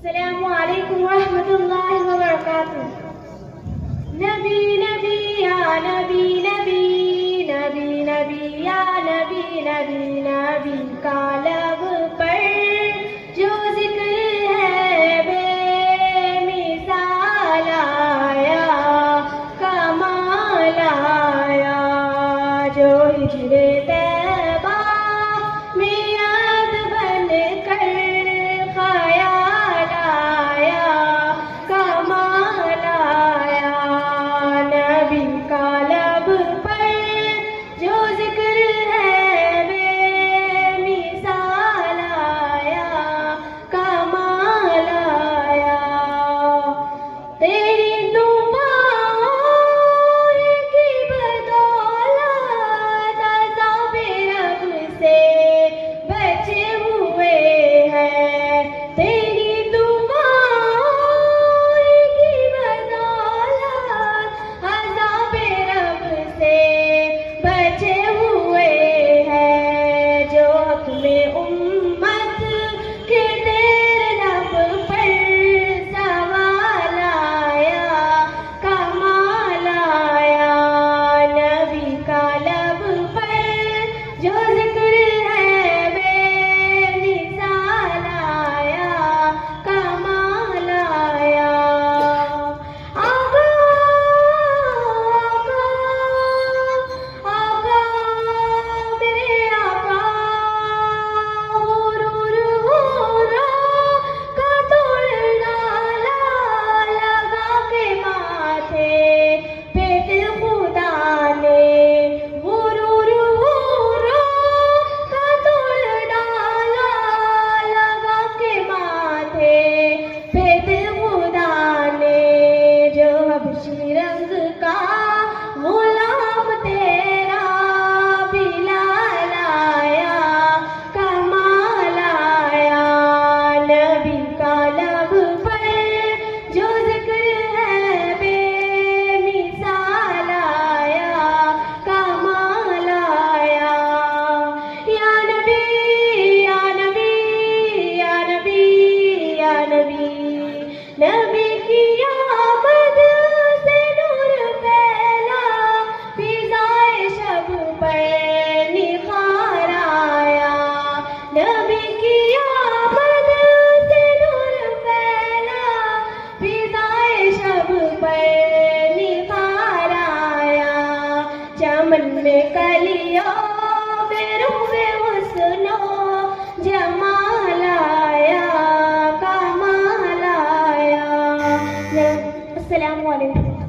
अस्सलामु अलैकुम रहमतुल्लाहि व बरकातुहू। नबी नबी या नबी नबी, नबी नबी या नबी नबी, नबी का लब पर जो जिक्र है बेमिसाल आया, कमाल आया। जो हिजरे तैबा में याद बन कर ख्याल आया, कमाल आया। नबी का लब पर जो जिक्र है बेमिसाल आया, कमाल आया। तेरी दुआओं की बदौलत अज़ाब रब से बचे हुए हैं। तेरी दुआओं की बदौलत अज़ाब रब से बचे हुए हैं। जो हक में उम्मत के तेरे लब पर सवाल आया, कमाल आया। नबी का लब पर जो जिक्र है बेमिसाल आया, कमाल आया। आका आका आका मेरे आका, हुरूर हुरा का तोड़ डाला लगा के माथे पे दिल खुदा ने। हुरूर हुरा का तोड़ डाला लगा के माथे पे दिल खुदा ने। जो हबशी रंग का गुलाम तेरा बिलाल आया, कमाल आया। नबी का लब पर जो जिक्र है बेमिसाल आया, कमाल आया। या नबी या नबी या नबी या नबी, नबी की आमद से नूर फैला, फिज़ाए शब पर निखार आया। नबी की आमद से नूर फैला, फिज़ाए शब पर निखार आया। चमन में कलियों में रूहे हुस्नो जमाल आया, कमाल आया। अस्सलामु अलैकुम।